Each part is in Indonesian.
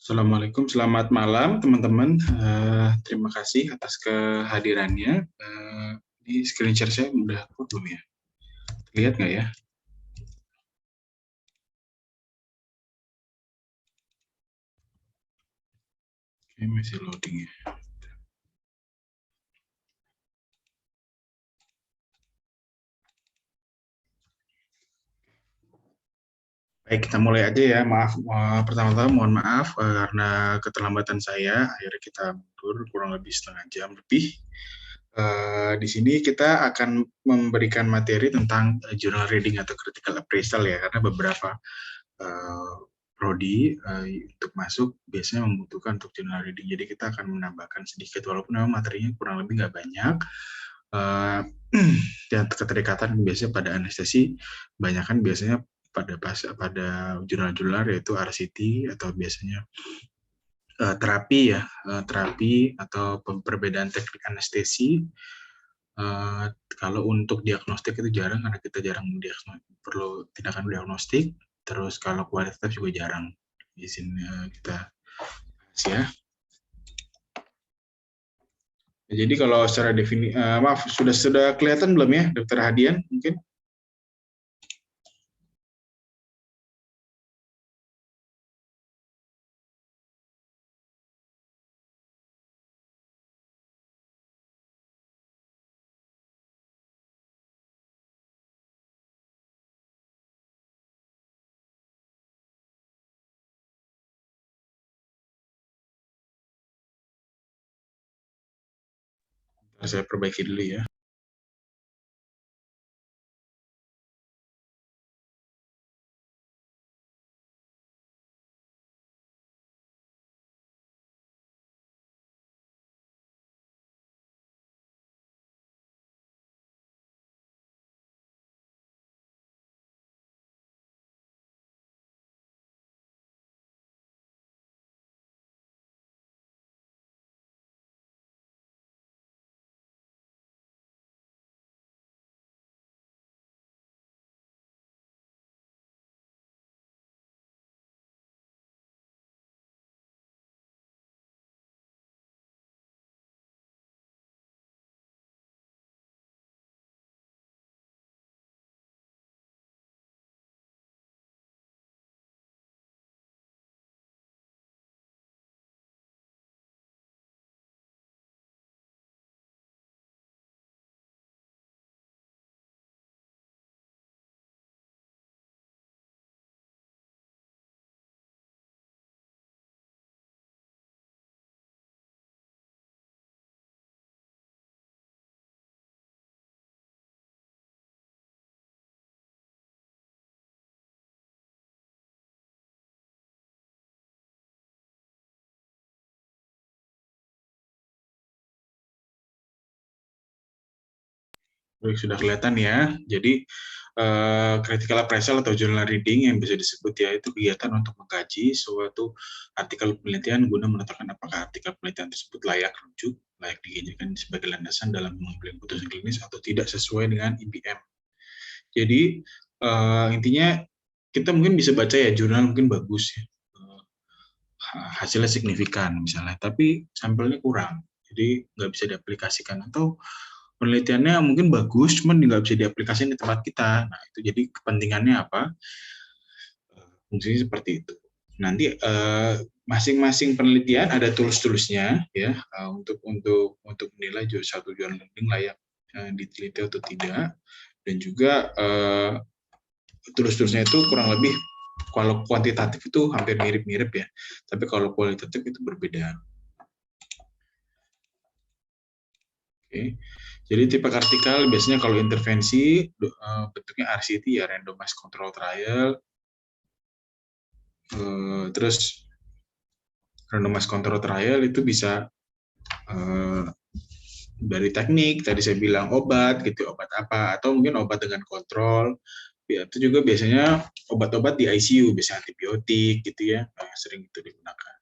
Assalamualaikum, selamat malam teman-teman. Terima kasih atas kehadirannya. Di screen share saya udah belum ya? Lihat nggak ya? Oke, masih loading ya. Baik, kita mulai aja ya. Maaf, pertama-tama mohon maaf karena keterlambatan saya. Akhirnya kita mundur kurang lebih setengah jam lebih. Di sini kita akan memberikan materi tentang journal reading atau critical appraisal ya, karena beberapa prodi untuk masuk biasanya membutuhkan untuk journal reading. Jadi kita akan menambahkan sedikit, walaupun memang materinya kurang lebih nggak banyak. Dan keterikatan biasanya pada anestesi, banyak kan biasanya pada jurnal-jurnal yaitu RCT atau biasanya terapi ya, terapi atau perbedaan teknik anestesi. Kalau untuk diagnostik itu jarang karena kita jarang perlu tindakan diagnostik. Terus kalau kualitatif juga jarang. Izin kita bahas ya. Jadi kalau secara maaf sudah kelihatan belum ya, Dokter Hadian mungkin? Saya perbaiki dulu ya. Baik, sudah kelihatan ya. Jadi critical appraisal atau journal reading yang bisa disebut ya itu kegiatan untuk mengkaji suatu artikel penelitian guna menentukan apakah artikel penelitian tersebut layak rujuk, layak dijadikan sebagai landasan dalam mengambil keputusan klinis atau tidak sesuai dengan IPM. Jadi intinya kita mungkin bisa baca ya jurnal mungkin bagus ya, hasilnya signifikan misalnya, tapi sampelnya kurang, jadi nggak bisa diaplikasikan, atau penelitiannya mungkin bagus, cuman nggak bisa diaplikasikan di tempat kita. Nah, itu jadi kepentingannya apa? Fungsinya seperti itu. Nanti masing-masing penelitian ada tools-toolsnya ya untuk menilai satu journal reading layak diteliti atau tidak, dan juga tools-toolsnya itu kurang lebih kalau kuantitatif itu hampir mirip-mirip ya, tapi kalau kualitatif itu berbeda. Oke. Jadi tipe artikel biasanya kalau intervensi bentuknya RCT ya, randomized control trial. Terus randomized control trial itu bisa dari teknik, tadi saya bilang obat gitu, obat apa, atau mungkin obat dengan kontrol. Ya, itu juga biasanya obat-obat di ICU, biasanya antibiotik gitu ya, sering itu digunakan.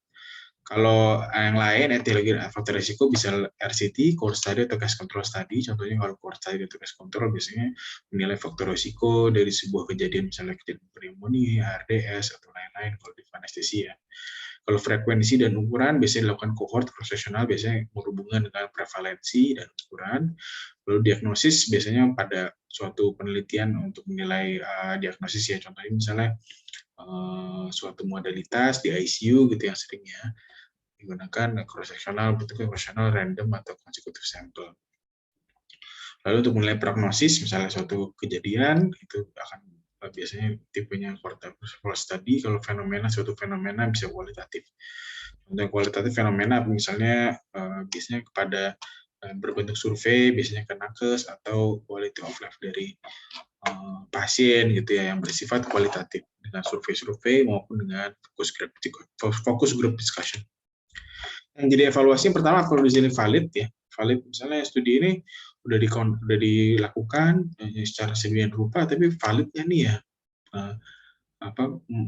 Kalau yang lain, etiologi dan faktor risiko bisa RCT, core study, atau case control study. Contohnya kalau core study atau case control biasanya menilai faktor risiko dari sebuah kejadian, misalnya kejadian pneumonia, ARDS, atau lain-lain kalau di anestesi ya. Kalau frekuensi dan ukuran biasanya dilakukan cohort cross-sectional, biasanya berhubungan dengan prevalensi dan ukuran. Lalu diagnosis biasanya pada suatu penelitian untuk menilai diagnosis ya, contohnya misalnya suatu modalitas di ICU gitu yang seringnya digunakan cross-sectional, bentuknya cross-sectional, random, atau consecutive sample. Lalu untuk menilai prognosis, misalnya suatu kejadian, itu akan biasanya tipenya quantitative study. Kalau suatu fenomena bisa kualitatif. Untuk kualitatif fenomena misalnya biasanya kepada berbentuk survei, biasanya ke nakes atau quality of life dari pasien gitu ya, yang bersifat kualitatif dengan survei-survei maupun dengan focus group discussion. Yang jadi evaluasi yang pertama perlu di sini valid ya. Valid misalnya studi ini udah dilakukan secara sedemikian rupa, tapi validnya nih ya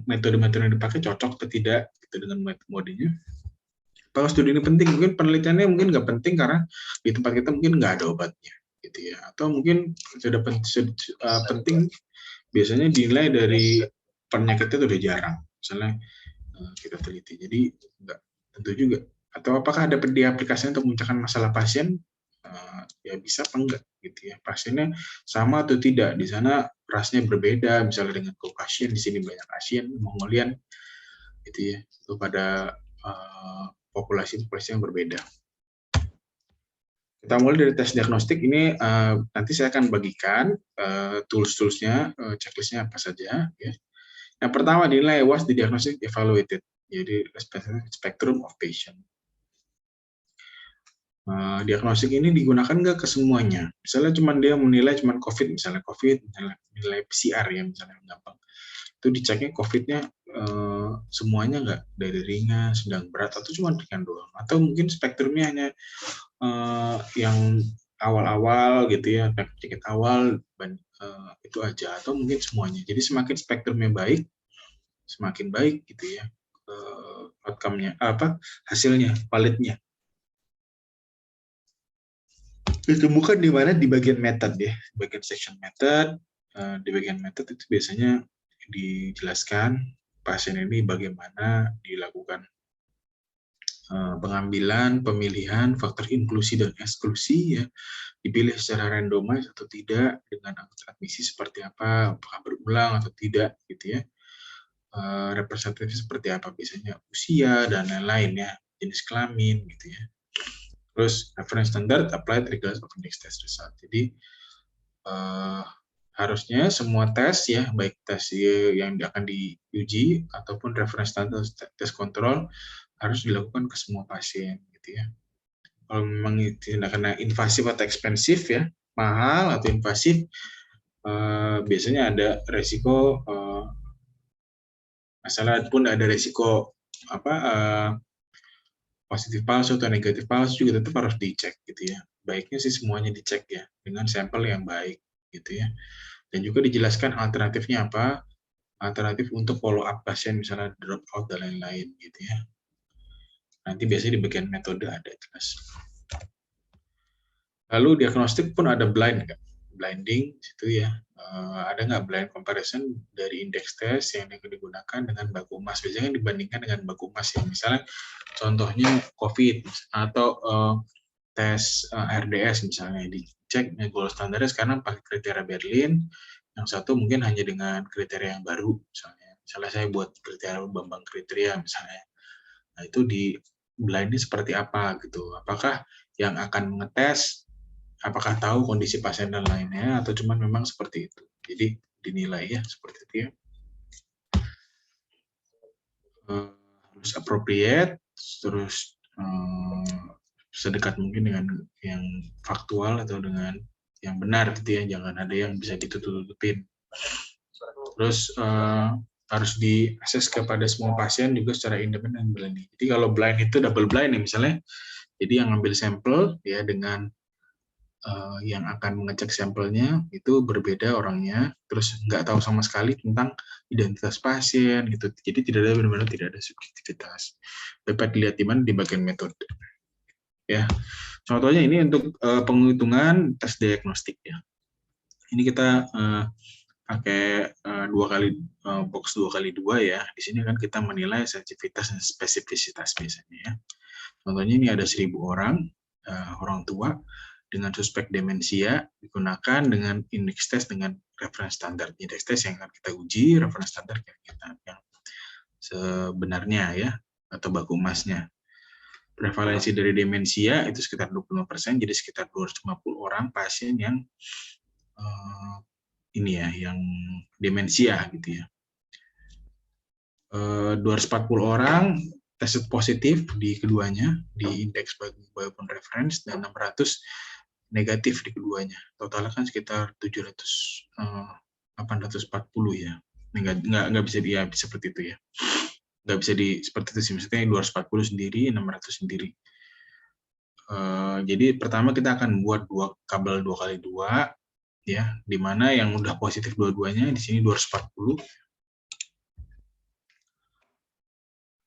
metode-metode yang dipakai cocok atau tidak gitu dengan metodenya. Kalau studi ini penting, mungkin penelitiannya mungkin nggak penting karena di tempat kita mungkin nggak ada obatnya gitu ya, atau mungkin sudah penting biasanya dinilai dari penyakitnya itu udah jarang misalnya kita teliti, jadi nggak tentu juga. Atau apakah ada di aplikasinya untuk memecahkan masalah pasien? Ya bisa apa enggak gitu ya. Pasiennya sama atau tidak? Di sana rasnya berbeda, misalnya dengan Caucasian, di sini banyak Asian, Mongolian, gitu ya. Itu pada populasi-populasi yang berbeda. Kita mulai dari tes diagnostik ini, nanti saya akan bagikan tools-toolsnya, checklistnya apa saja. Ya. Yang pertama dinilai was the diagnostic evaluated, jadi spectrum of patient. Diagnostik ini digunakan nggak ke semuanya. Misalnya dia menilai cuma COVID, misalnya nilai PCR ya misalnya gampang. Itu diceknya COVID-nya semuanya nggak, dari ringan, sedang, berat, atau cuma ringan doang. Atau mungkin spektrumnya hanya yang awal-awal gitu ya, penyakit awal itu aja, atau mungkin semuanya. Jadi semakin spektrumnya baik, semakin baik gitu ya outcome-nya, hasilnya, validnya. Ditemukan di mana? Di bagian method ya, bagian section method. Di bagian method itu biasanya dijelaskan pasien ini bagaimana dilakukan pengambilan, pemilihan, faktor inklusi dan eksklusi ya, dipilih secara randomize atau tidak, dengan admisi seperti apa, apakah berulang atau tidak gitu ya, representatif seperti apa, biasanya usia dan lain-lain ya, jenis kelamin gitu ya. Terus reference standard applied regardless of index test result. Jadi harusnya semua tes ya, baik tes yang akan diuji ataupun reference standard tes kontrol harus dilakukan ke semua pasien gitu ya. Kalau memang tindakannya invasif atau ekspensif ya, mahal atau invasif, biasanya ada resiko masalah pun ada resiko positif palsu atau negatif palsu juga tetap harus dicek gitu ya. Baiknya sih semuanya dicek ya dengan sampel yang baik gitu ya. Dan juga dijelaskan alternatifnya apa, alternatif untuk follow up pasien misalnya drop out dan lain-lain gitu ya. Nanti biasanya di bagian metode ada jelas. Lalu diagnostik pun ada blind kan? Blinding situ ya. Ada nggak blind comparison dari indeks tes yang digunakan dengan baku emas? Biasanya dibandingkan dengan baku emas ya. Misalnya contohnya COVID atau tes RDS misalnya, dicek gold standarnya sekarang pakai kriteria Berlin, yang satu mungkin hanya dengan kriteria yang baru misalnya. Misalnya saya buat kriteria Bambang kriteria misalnya. Nah itu di blind ini seperti apa gitu? Apakah yang akan mengetes apakah tahu kondisi pasien dan lainnya atau cuma memang seperti itu. Jadi dinilai ya seperti itu ya. Harus appropriate, terus sedekat mungkin dengan yang faktual atau dengan yang benar gitu ya. Jangan ada yang bisa ditutup-tutupin. Terus harus diakses kepada semua pasien juga secara independen blinding. Jadi kalau blind itu double blind ya misalnya. Jadi yang ngambil sampel ya dengan yang akan mengecek sampelnya itu berbeda orangnya, terus nggak tahu sama sekali tentang identitas pasien gitu. Jadi benar-benar tidak ada subjektivitas. Dapat dilihat di mana di bagian metode. Ya, contohnya ini untuk penghitungan tes diagnostik ya. Ini kita pakai box 2x2 ya. Di sini kan kita menilai sensitivitas dan spesifisitas biasanya ya. Contohnya ini ada 1.000 orang, orang tua dengan suspek demensia, digunakan dengan indeks tes dengan reference standar. Indeks tes yang akan kita uji, reference standar yang sebenarnya ya, atau baku emasnya. Prevalensi dari demensia itu sekitar 25%, jadi sekitar 250 orang pasien yang yang demensia gitu ya. 240 orang tes positif di keduanya, di indeks walaupun reference, dan 600 negatif di keduanya. Totalnya kan sekitar 840 ya. Nggak bisa seperti itu ya. Nggak bisa seperti itu sih, maksudnya 240 sendiri, 600 sendiri. Jadi pertama kita akan buat kabel 2x2 ya, di mana yang udah positif dua-duanya di sini 240.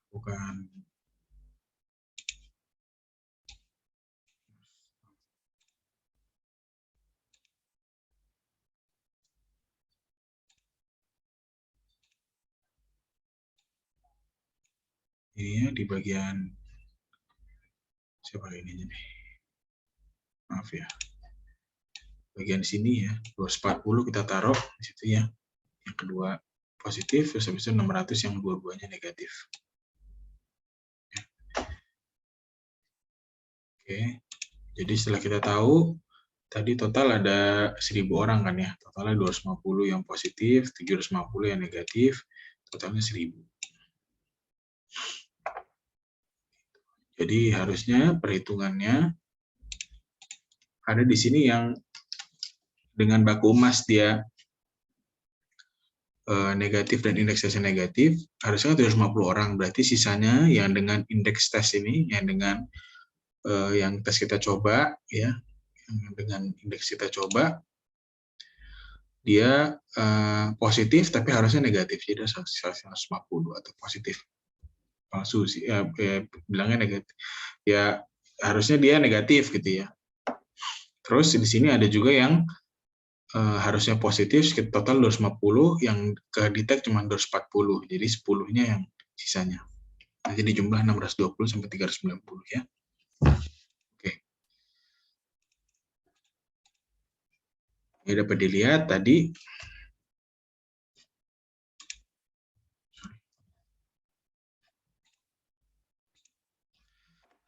Bukan. Ini ya di bagian siapa ini nih? Maaf ya. Bagian sini ya, 240 kita taruh di situ ya. Yang kedua positif, terus habis itu 600 yang dua-duanya negatif. Oke. Jadi setelah kita tahu tadi total ada 1.000 orang kan ya. Totalnya 250 yang positif, 750 yang negatif, totalnya 1.000. Jadi harusnya perhitungannya ada di sini yang dengan baku emas dia negatif dan indeks tesnya negatif, harusnya 750 orang. Berarti sisanya yang dengan indeks tes ini, yang dengan yang tes kita coba, ya, dengan indeks kita coba, dia positif tapi harusnya negatif, jadi 150 atau positif. Palsu sih, bilangnya negatif. Ya harusnya dia negatif gitu ya. Terus di sini ada juga yang harusnya positif, sekitar total 250, yang ke detect cuma 240, jadi 10-nya yang sisanya. Nah, jadi jumlah 620 sampai 390 ya. Oke. Ini dapat dilihat tadi.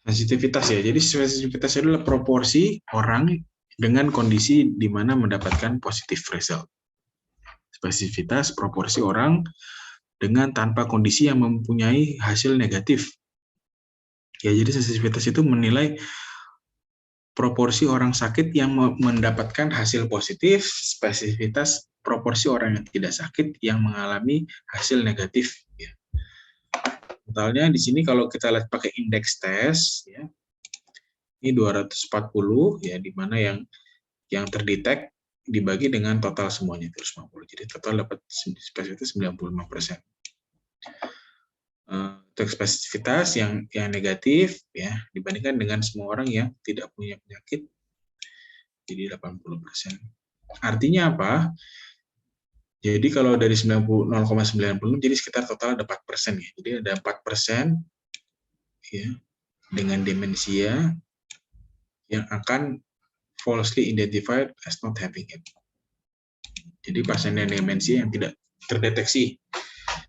Sensitivitas ya. Jadi sensitivitas adalah proporsi orang dengan kondisi di mana mendapatkan positive result. Spesifitas proporsi orang dengan tanpa kondisi yang mempunyai hasil negatif. Ya, jadi sensitivitas itu menilai proporsi orang sakit yang mendapatkan hasil positif, spesifitas proporsi orang yang tidak sakit yang mengalami hasil negatif. Ya. Totalnya di sini kalau kita lihat pakai indeks tes, ya, ini 240 ya, di mana yang terdetek dibagi dengan total semuanya 250. Jadi total dapat spesifitas 95%. Untuk spesifitas yang negatif ya dibandingkan dengan semua orang yang tidak punya penyakit jadi 80%. Artinya apa? Jadi kalau dari 0,90 jadi sekitar total ada 4% ya. Jadi ada 4% ya dengan demensia yang akan falsely identified as not having it. Jadi pasien dengan demensia yang tidak terdeteksi.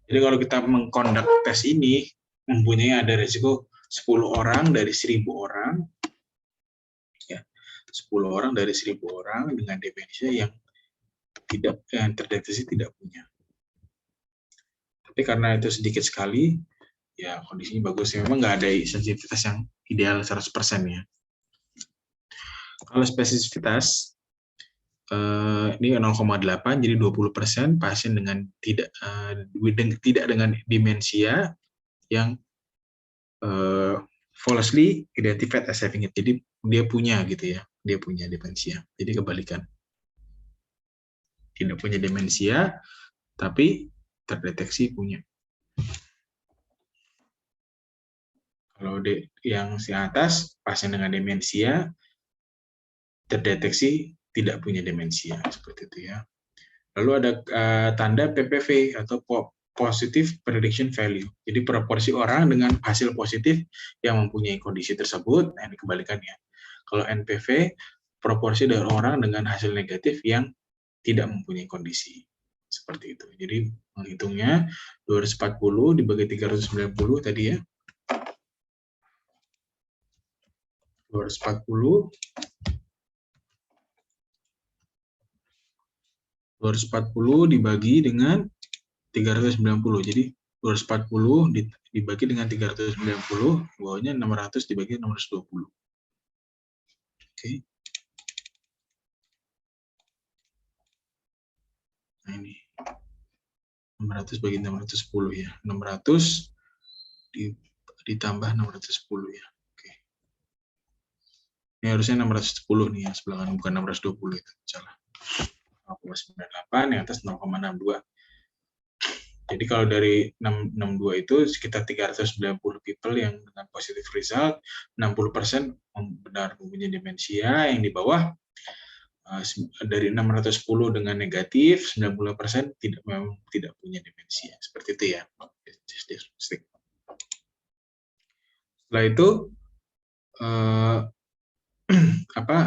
Jadi kalau kita mengkondak tes ini mempunyai ada risiko 10 orang dari 1.000 orang ya. 10 orang dari 1.000 orang dengan demensia yang terdeteksi tidak punya. Tapi karena itu sedikit sekali, ya kondisinya bagus. Memang nggak ada sensitivitas yang ideal 100% ya. Kalau spesifitas, ini 0,8, jadi 20% pasien dengan tidak dengan demensia yang falsely identified as having it. Jadi dia punya gitu ya, dia punya demensia. Jadi kebalikan. Tidak punya demensia, tapi terdeteksi punya. Kalau yang di atas, pasien dengan demensia, terdeteksi tidak punya demensia. Seperti itu ya. Lalu ada tanda PPV atau Positive Prediction Value. Jadi proporsi orang dengan hasil positif yang mempunyai kondisi tersebut, nah ini kebalikannya. Kalau NPV, proporsi dari orang dengan hasil negatif yang tidak mempunyai kondisi. Seperti itu. Jadi menghitungnya 240 dibagi 390 tadi ya. 240 dibagi dengan 390. Jadi 240 dibagi dengan 390, bawahnya 600 dibagi 620. Oke. Nah ini 600 bagi 610 ya. 600 ditambah 610 ya. Oke. Ini harusnya 610 nih ya sebelah kanan, bukan 620 itu. Salah. 0,98, yang atas 0,62. Jadi kalau dari 662 itu sekitar 390 people yang dengan positive result, 60% benar mempunyai demensia, yang di bawah dari 610 dengan negatif, 90% memang tidak punya demensia. Seperti itu ya. Setelah itu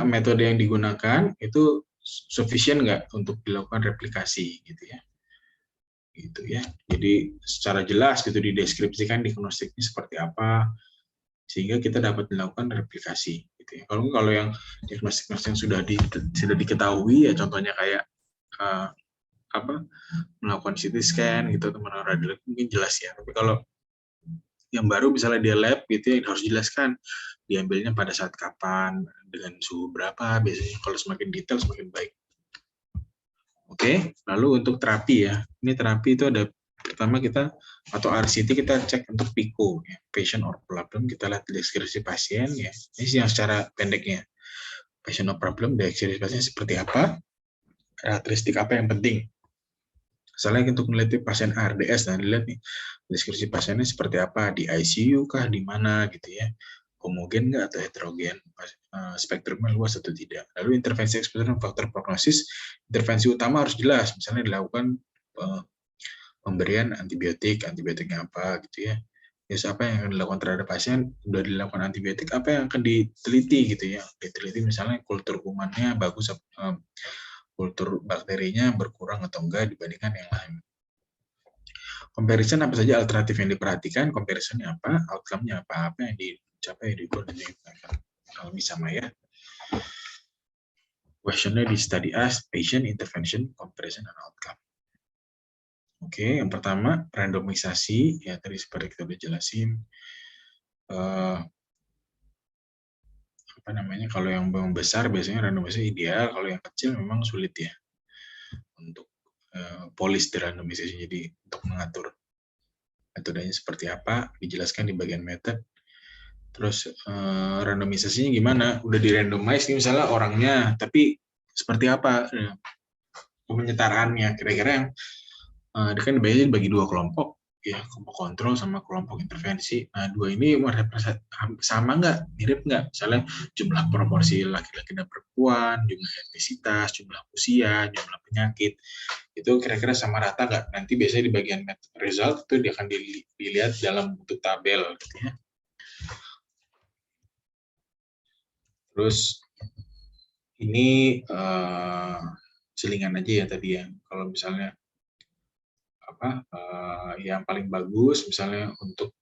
metode yang digunakan itu sufficient nggak untuk dilakukan replikasi gitu ya. Gitu ya. Jadi secara jelas gitu dideskripsikan diagnostiknya seperti apa sehingga kita dapat melakukan replikasi gitu ya. Kalau yang diagnostik yang sudah diketahui ya, contohnya kayak melakukan CT scan gitu atau radiologi mungkin jelas ya. Tapi kalau yang baru misalnya dia lab gitu ya, harus jelaskan diambilnya pada saat kapan, dengan suhu berapa, biasanya kalau semakin detail semakin baik. Oke, lalu untuk terapi ya. Ini terapi itu ada pertama kita atau RCT kita cek untuk PICO ya, patient or problem, kita lihat deskripsi pasien ya. Ini yang secara pendeknya. Patient or problem, deskripsi pasien seperti apa? Karakteristik apa yang penting? Misalnya untuk meneliti pasien ARDS, nah dilihat nih deskripsi pasiennya seperti apa, di ICU kah, di mana gitu ya, homogen nggak atau heterogen, spektrumnya luas atau tidak. Lalu intervensi eksploratif faktor prognosis, intervensi utama harus jelas, misalnya dilakukan pemberian antibiotiknya apa gitu ya. Terus apa yang akan dilakukan terhadap pasien, sudah dilakukan antibiotik, apa yang akan diteliti gitu ya. Diteliti misalnya kultur kumannya bagus, kultur bakterinya berkurang atau enggak dibandingkan yang lain. Comparison apa saja alternatif yang diperhatikan, comparisonnya apa, outcome-nya apa yang dicapai, diukur, dan kalau bisa sama ya. Questionnya di study as, patient, intervention, comparison, dan outcome. Oke, yang pertama randomisasi, ya tadi seperti kita udah jelasin. Kalau yang besar biasanya randomisasi ideal, kalau yang kecil memang sulit ya untuk polis di randomisasi, jadi untuk mengatur metodenya seperti apa, dijelaskan di bagian method. Terus randomisasinya gimana? Udah di randomize nih misalnya orangnya, tapi seperti apa penyetaraannya? Kira-kira yang kan dibagi dua kelompok, ya kelompok kontrol sama kelompok intervensi. Nah, dua ini sama nggak? Mirip nggak? Misalnya jumlah proporsi laki-laki dan perempuan, jumlah etnisitas, jumlah usia, jumlah penyakit, itu kira-kira sama rata nggak? Nanti biasanya di bagian result itu dia akan dilihat dalam bentuk tabel, gitu ya. Terus ini selingan aja ya tadi ya. Kalau misalnya yang paling bagus misalnya untuk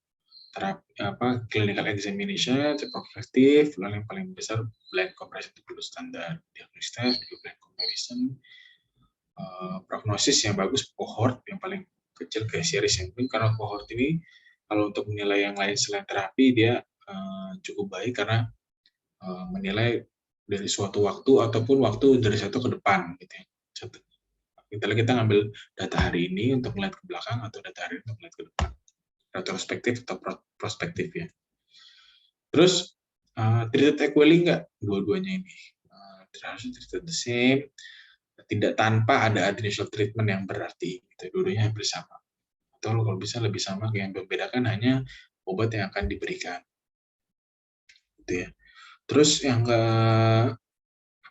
terapi clinical examination efektif, lalu yang paling besar blind comparison itu perlu standar diagnosis, blind comparison, prognosis yang bagus cohort yang paling kecil kayak series yang penting, karena cohort ini kalau untuk menilai yang lain selain terapi dia cukup baik karena menilai dari suatu waktu ataupun waktu dari satu ke depan gitu ya. Kita ngambil data hari ini untuk melihat ke belakang atau data hari ini untuk melihat ke depan. Retrospektif atau prospektif ya. Terus treated equally nggak dua-duanya ini? Harus treated the same, tidak tanpa ada additional treatment yang berarti. Dua-duanya hampir sama. Atau kalau bisa lebih sama, yang membedakan hanya obat yang akan diberikan. Gitu ya. Terus yang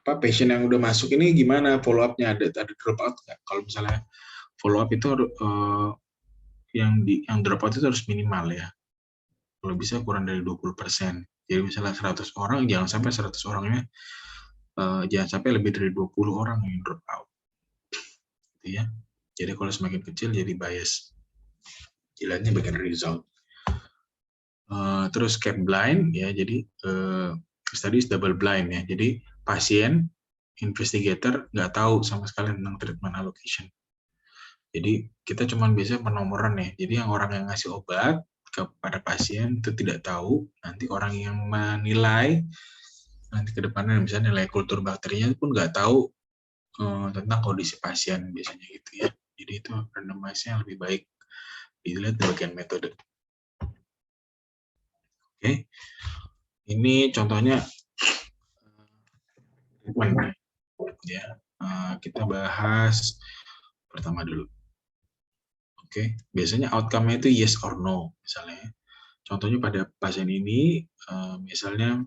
Patient yang udah masuk ini gimana follow up-nya, ada drop out nggak? Kalau misalnya follow up itu yang drop out itu harus minimal ya. Kalau bisa kurang dari 20%. Jadi misalnya 100 orang, jangan sampai 100 orangnya jangan sampai lebih dari 20 orang yang drop out. Gitu ya. Jadi kalau semakin kecil jadi bias. Jilanya bagian result. Terus cap blind ya, jadi study is double blind ya. Jadi pasien, investigator nggak tahu sama sekali tentang treatment allocation. Jadi kita cuma bisa penomoran ya. Jadi yang orang yang ngasih obat kepada pasien itu tidak tahu. Nanti orang yang menilai nanti ke depannya misalnya nilai kultur bakterinya pun nggak tahu tentang kondisi pasien biasanya gitu ya. Jadi itu randomize-nya lebih baik dilihat di bagian metode. Oke, ini contohnya treatment ya. Kita bahas pertama dulu. Oke, biasanya outcome-nya itu yes or no misalnya. Contohnya pada pasien ini misalnya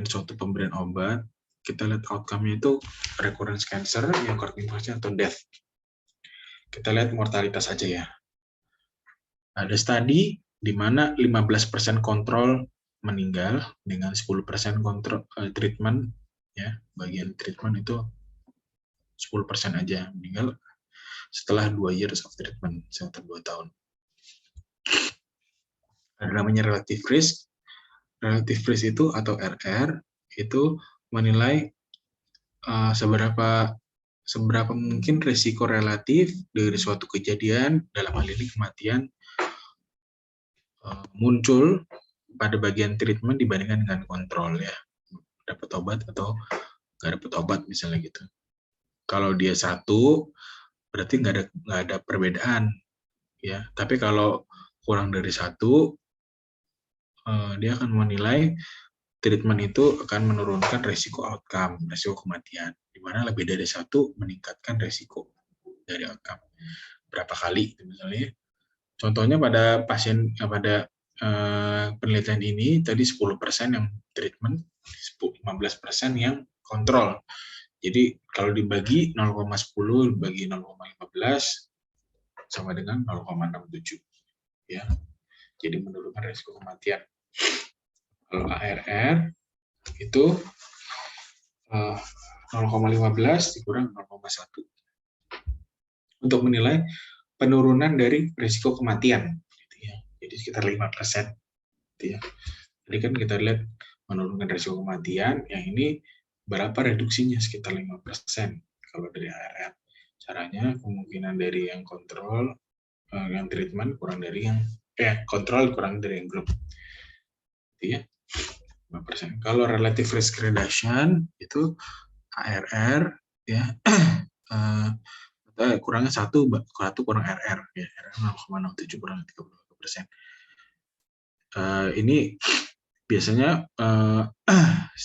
suatu pemberian obat, kita lihat outcome-nya itu recurrence cancer, myocardial infarction atau death. Kita lihat mortalitas saja ya. Ada studi di mana 15% kontrol meninggal dengan 10% kontrol treatment ya. Bagian treatment itu 10% aja meninggal setelah 2 years of treatment, sekitar 2 tahun. Ada namanya relative risk. Relative risk itu atau RR itu menilai seberapa mungkin risiko relatif dari suatu kejadian, dalam hal ini kematian, muncul pada bagian treatment dibandingkan dengan kontrol ya, dapat obat atau nggak dapat obat misalnya gitu. Kalau dia 1 berarti nggak ada perbedaan ya. Tapi kalau kurang dari 1 dia akan menilai treatment itu akan menurunkan risiko outcome, risiko kematian. Di mana lebih dari 1 meningkatkan risiko dari outcome. Berapa kali misalnya. Contohnya pada pasien pada penelitian ini tadi 10% yang treatment, 15% yang kontrol. Jadi kalau dibagi 0,10 dibagi 0,15 sama dengan 0,67 ya. Jadi menurunkan risiko kematian. Kalau ARR itu 0,15 dikurang 0,1 untuk menilai penurunan dari risiko kematian. Gitu ya. Jadi sekitar 5%. Gitu ya. Jadi kan kita lihat menurunkan risiko kematian, yang ini berapa reduksinya, sekitar 5% kalau dari ARR. Caranya kemungkinan dari yang kontrol, yang treatment kurang dari yang kontrol kurang dari yang grup. Gitu ya. 5%. Kalau relative risk reduction itu ARR ya kurangnya 1 kurang RR ya, RR 0,67 kurang 32%. Ini biasanya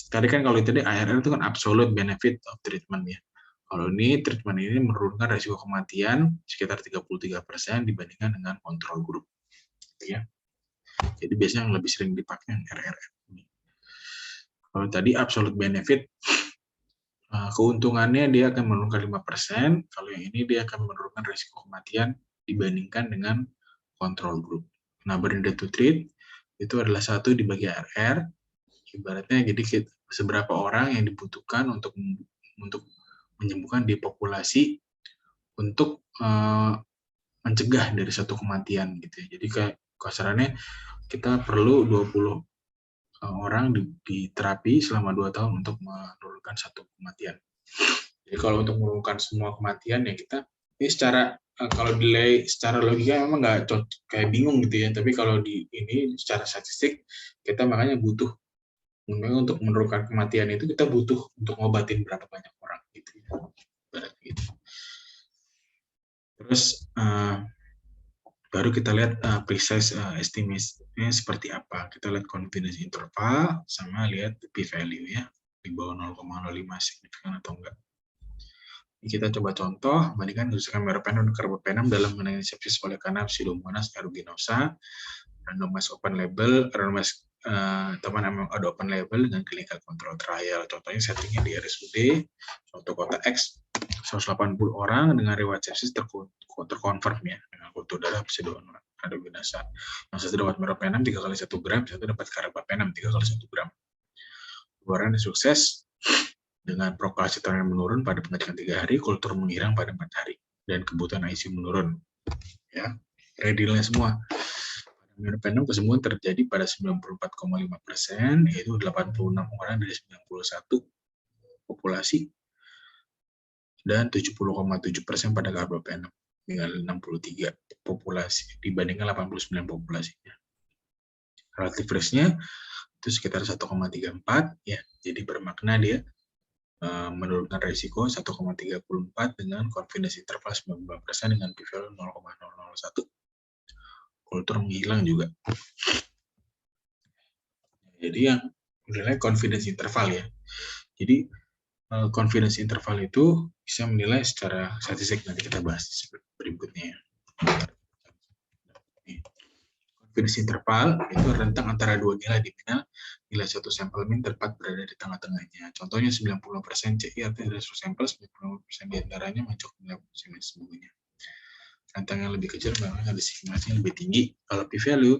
tadi kan kalau tadi ARR itu kan absolute benefit of treatment ya. Kalau ini treatment ini menurunkan risiko kematian sekitar 33% dibandingkan dengan kontrol grup. Gitu ya. Jadi biasanya yang lebih sering dipakai yang RR. Kalau tadi absolute benefit, keuntungannya dia akan menurunkan 5%, kalau yang ini dia akan menurunkan risiko kematian dibandingkan dengan kontrol grup. Nah, burden to treat itu adalah 1 dibagi RR, ibaratnya jadi seberapa orang yang dibutuhkan untuk menyembuhkan di populasi untuk mencegah dari satu kematian gitu ya. Jadi kayak kasarannya kita perlu 20 orang di terapi selama 2 tahun untuk menurunkan satu kematian. Jadi kalau untuk menurunkan semua kematian ya kita ini kalau delay secara logika memang nggak kayak bingung gitu ya. Tapi kalau di ini secara statistik kita makanya butuh untuk menurunkan kematian itu kita butuh untuk ngobatin berapa banyak orang gitu ya. Gitu. Terus baru kita lihat precise estimate-nya seperti apa. Kita lihat confidence interval sama lihat p-value ya, di bawah 0,05 signifikan atau enggak. Ini kita coba contoh, bandingkan kerusakan meropenem dan carbapenem dalam menangani sepsis oleh karena Pseudomonas aeruginosa, randomized open label, randomized teman memang ada open label dengan clinical control trial. Contohnya settingnya di RSUD, suatu kota X, 180 orang dengan riwayat sepsis terkonfirm ya, dengan kultur darah pseudomonas adenosine. Yang satu dapat meropenem 3 kali 1 gram, satu dapat carbapenem 3 kali 1 gram. Keluarannya sukses dengan prokalsitron yang menurun pada pengecekan 3 hari, kultur menghilang pada 4 hari, dan kebutuhan ICU menurun. Ya, ready-nya semua. Meropenem kesembuhan terjadi pada 94,5%, yaitu 86 orang dari 91 populasi, dan 70,7% pada carbapenem, tinggal 63 populasi dibandingkan 89 populasinya. Relative risk-nya itu sekitar 1,34 ya, jadi bermakna dia menurunkan risiko 1,34 dengan confidence interval 95% dengan p-value 0,001. Kultur menghilang juga. Jadi yang menilai confidence interval ya. Jadi confidence interval itu bisa menilai secara statistik, nanti kita bahas berikutnya ya. Confidence interval itu rentang antara dua nilai, di mana nilai suatu sampel min tepat berada di tengah-tengahnya. Contohnya 90% CI artinya dari suatu sampel 90% diantaranya mencakup nilai sesungguhnya. Rentang yang lebih kecil memang ada estimasi yang lebih tinggi. Kalau p-value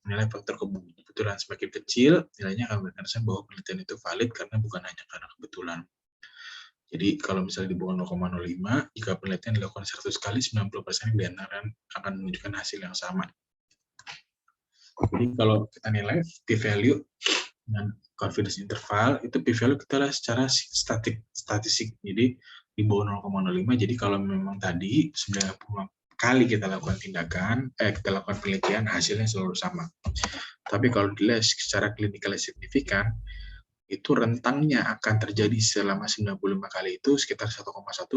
menilai faktor kebetulan semakin kecil, nilainya akan berkesan bahwa penelitian itu valid karena bukan hanya karena kebetulan. Jadi kalau misalnya di bawah 0,05, jika penelitian dilakukan 100 kali, 90% diantara akan menunjukkan hasil yang sama. Jadi kalau kita nilai p-value dengan confidence interval, itu p-value kita lihat secara statistik. Jadi di bawah 0,05, jadi kalau memang tadi 90 kali kita lakukan kita lakukan penelitian, hasilnya selalu sama. Tapi kalau dilihat secara klinikal signifikan, itu rentangnya akan terjadi selama 95 kali itu sekitar 1,1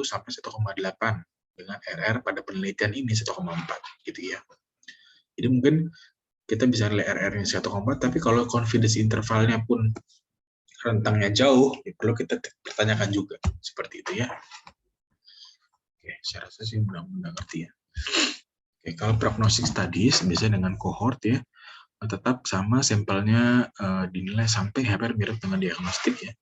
sampai 1,8 dengan RR pada penelitian ini 1,4 gitu ya. Jadi mungkin kita bisa nilai RR-nya 1,4, tapi kalau confidence intervalnya pun rentangnya jauh, ya perlu kita pertanyakan juga seperti itu ya. Oke, saya rasa sih mudah-mudahan ngerti ya. Oke, kalau prognosis studies biasanya dengan cohort ya, tetap sama sampelnya dinilai sampai hampir mirip dengan diagnostik ya.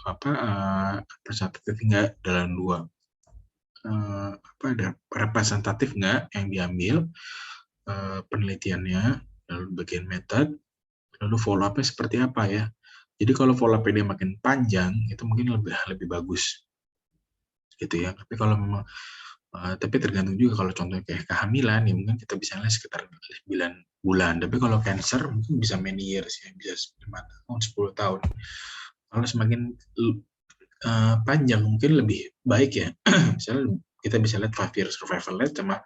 Representatif enggak dalam dua representatif enggak yang diambil penelitiannya, lalu bagian metode, lalu follow up-nya seperti apa ya. Jadi kalau follow up-nya makin panjang itu mungkin lebih bagus gitu ya. Tapi kalau memang tapi tergantung juga, kalau contohnya kayak kehamilan ya mungkin kita bisa lihat sekitar 9 bulan. Tapi kalau cancer mungkin bisa many years ya, bisa 5 tahun, 10 tahun. Kalau semakin panjang mungkin lebih baik ya. Misalnya kita bisa lihat 5 year survival rate sama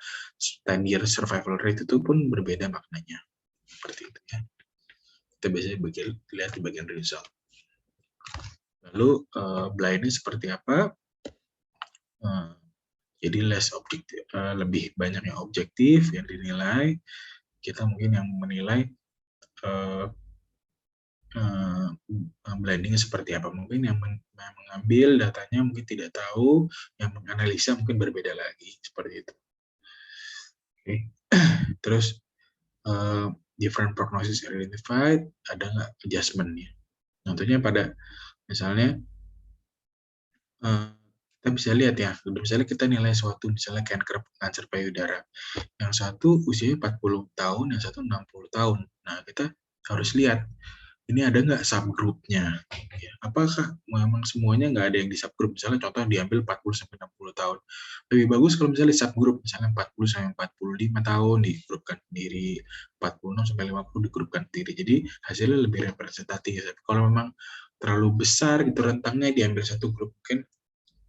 10 year survival rate itu pun berbeda maknanya. Seperti itu ya. Kita biasanya lihat di bagian result. Lalu blindnya seperti apa? Jadi less objektif, lebih banyak yang objektif yang dinilai. Kita mungkin yang menilai blending seperti apa. Mungkin yang mengambil datanya mungkin tidak tahu, yang menganalisa mungkin berbeda lagi seperti itu. Oke. Terus different prognosis identified, ada nggak adjustment-nya? Contohnya pada misalnya kita bisa lihat ya, misalnya kita nilai suatu misalnya kanker payudara. Yang satu usianya 40 tahun, yang satu 60 tahun. Nah, kita harus lihat ini ada nggak subgrupnya. Ya, apakah memang semuanya nggak ada yang di subgrup? Misalnya contoh diambil 40-60 tahun. Lebih bagus kalau misalnya subgrup, misalnya 40-45 tahun digrupkan sendiri, 46-50 digrupkan sendiri. Jadi hasilnya lebih representatif. Kalau memang terlalu besar gitu rentangnya diambil satu grup, mungkin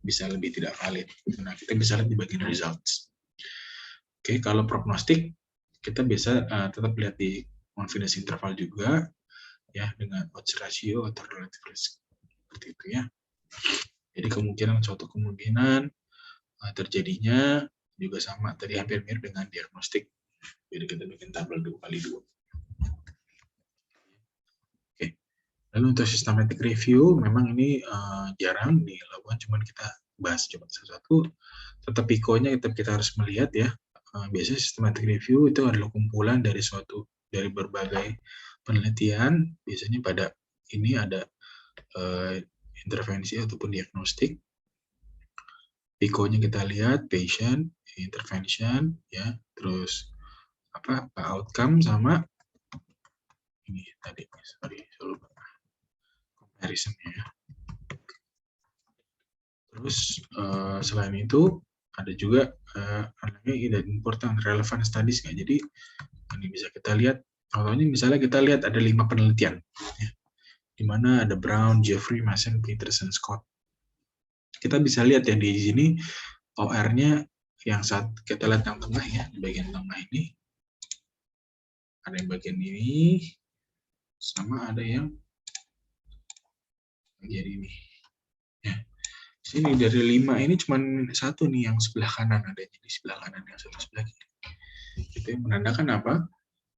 bisa lebih tidak valid. Nah, kita bisa lihat di bagian results. Oke, kalau prognostik, kita bisa tetap lihat di confidence interval juga, ya, dengan odds ratio atau relative risk. Seperti itu ya. Jadi suatu kemungkinan terjadinya juga sama, tadi hampir mirip dengan diagnostik. Jadi kita bikin tabel 2x2. Oke. Lalu untuk systematic review, memang ini jarang dilakukan, cuman kita bahas coba satu-satu. Tetap PICO-nya kita harus melihat ya. Biasanya systematic review itu adalah kumpulan dari suatu dari berbagai penelitian, biasanya pada ini ada intervensi ataupun diagnostik. PICO-nya kita lihat, patient, intervention, ya, terus outcome sama ini tadi, sorry, saya lupa comparison-nya ya. Terus selain itu ada juga namanya important relevant studies nggak. Jadi ini bisa kita lihat, contohnya misalnya kita lihat ada 5 penelitian, ya, di mana ada Brown, Jeffrey, Mason, Peterson, Scott. Kita bisa lihat ya di sini OR-nya yang saat kita lihat yang tengah ya, di bagian tengah ini ada yang bagian ini sama ada yang bagian ini. Ya. Sini dari 5 ini cuma satu nih yang sebelah kanan ada di sebelah kanan yang sebelah kiri. Itu yang menandakan apa?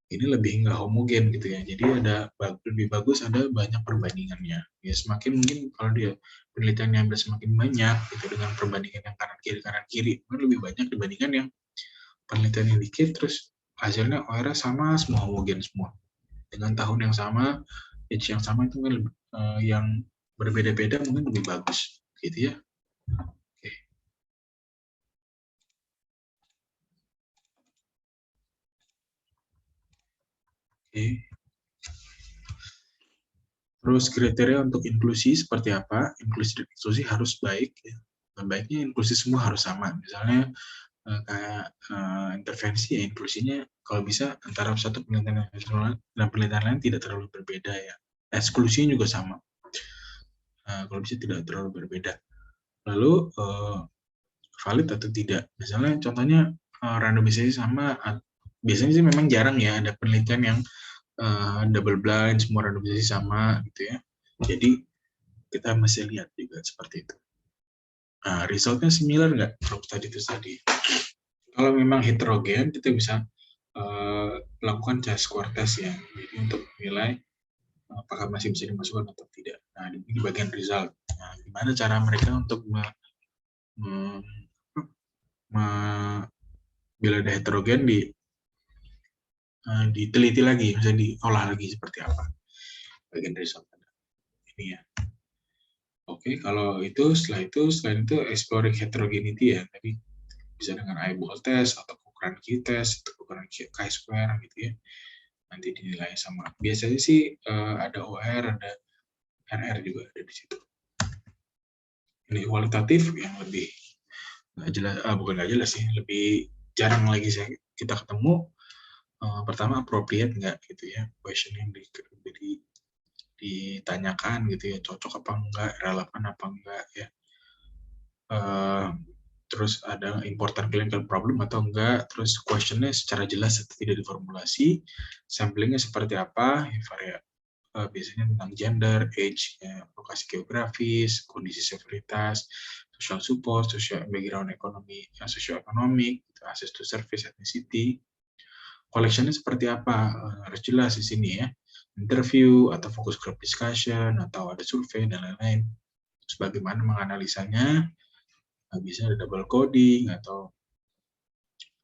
Ini lebih nggak homogen gitu ya. Jadi ada lebih bagus ada banyak perbandingannya. Ya semakin mungkin kalau dia penelitiannya yang semakin banyak gitu dengan perbandingan yang kanan kiri mungkin lebih banyak dibandingkan yang penelitian yang dikit terus hasilnya OR sama semua homogen semua. Dengan tahun yang sama, age yang sama itu kan yang berbeda-beda mungkin lebih bagus gitu ya. Oke. Oke. Terus kriteria untuk inklusi seperti apa? Inklusi dan eksklusi harus baik. Ya. Baiknya inklusi semua harus sama. Misalnya kayak intervensi ya inklusinya kalau bisa antara satu penelitian dan penelitian lain tidak terlalu berbeda ya. Eksklusinya juga sama. Kalau bisa tidak terlalu berbeda. Lalu valid atau tidak? Misalnya contohnya randomisasi sama. Biasanya sih memang jarang ya ada penelitian yang double blind semua randomisasi sama gitu ya. Jadi kita masih lihat juga seperti itu. Nah, resultnya similar nggak kalau tadi itu tadi? Kalau memang heterogen, kita bisa lakukan square test ya. Jadi untuk menilai apakah masih bisa dimasukkan atau tidak. Nah, di bagian result. Nah, gimana cara mereka untuk bila ada heterogen diteliti lagi, misalnya diolah lagi seperti apa bagian result ini ya. Oke, kalau itu selain itu exploring heterogeneity ya, tadi bisa dengan eyeball test atau ukuran Q-test atau ukuran chi-square gitu ya. Nanti dinilai sama. Biasanya sih ada OR, ada RR juga ada di situ. Ini kualitatif yang lebih nggak jelas, bukan nggak jelas sih, lebih jarang lagi kita ketemu. Pertama appropriate nggak gitu ya, question yang ditanyakan gitu ya, cocok apa enggak, relevan apa enggak ya. Terus ada important clinical problem atau enggak, terus questionnya secara jelas atau tidak diformulasi, samplingnya seperti apa, ya, biasanya tentang gender, age, ya, lokasi geografis, kondisi severitas, social support, social background ekonomi, sosioekonomik, access to service, ethnicity, collectionnya seperti apa, harus jelas di sini ya, interview atau focus group discussion atau ada survei dan lain-lain, terus bagaimana menganalisanya. Bisa ada double coding atau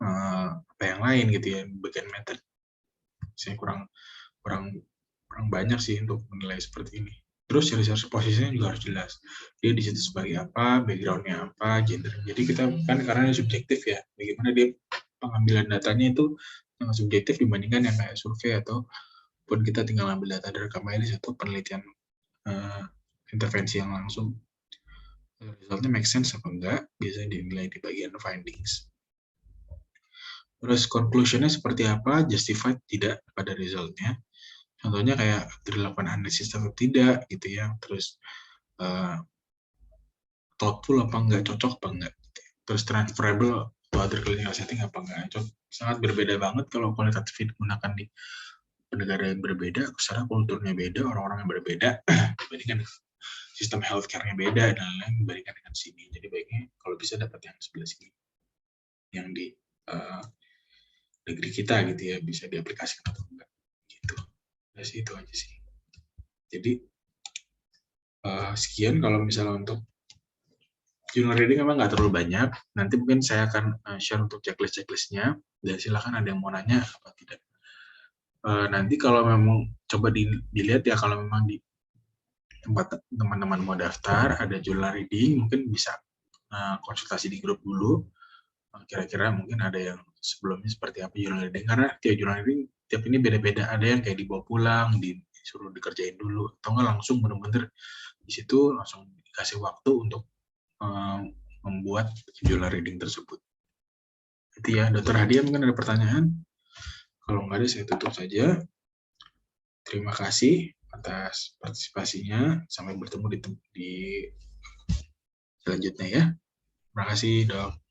apa yang lain gitu ya, bagian method. Saya kurang banyak sih untuk menilai seperti ini. Terus research posisinya juga harus jelas. Dia di situ sebagai apa, background-nya apa, gender. Jadi kita kan karena ini subjektif ya, bagaimana dia pengambilan datanya itu sangat subjektif dibandingkan yang kayak survei atau pun kita tinggal ambil data dari rekam medis atau penelitian intervensi yang langsung. Resultnya make sense apa enggak, biasanya dinilai di bagian findings. Terus conclusion-nya seperti apa, justified tidak pada resultnya. Contohnya kayak dilakukan analisis atau tidak gitu ya. Terus thoughtful apa enggak, cocok apa enggak. Terus transferable to other clinical setting apa enggak. Sangat berbeda banget kalau kualitatif digunakan di negara yang berbeda, secara kulturnya beda, orang-orang yang berbeda, dibandingkan sistem healthcare-nya beda dan lain-lain dibandingkan dengan sini. Jadi baiknya kalau bisa dapat yang sebelah sini, yang di negeri kita gitu ya, bisa diaplikasikan atau enggak gitu. Nah, itu aja sih. Jadi sekian kalau misalnya untuk journal reading memang nggak terlalu banyak. Nanti mungkin saya akan share untuk checklist-checklistnya dan silakan ada yang mau nanya apa tidak. Nanti kalau memang coba dilihat ya, kalau memang di tempat teman-teman mau daftar ada journal reading, mungkin bisa konsultasi di grup dulu. Kira-kira mungkin ada yang sebelumnya seperti apa journal reading, karena tiap journal reading tiap ini beda-beda. Ada yang kayak dibawa pulang, disuruh dikerjain dulu, atau nggak langsung bener-bener di situ langsung dikasih waktu untuk membuat journal reading tersebut. Itu ya, Dokter Hadia mungkin ada pertanyaan? Kalau nggak ada, saya tutup saja. Terima kasih atas partisipasinya. Sampai bertemu di selanjutnya ya. Terima kasih, Dok.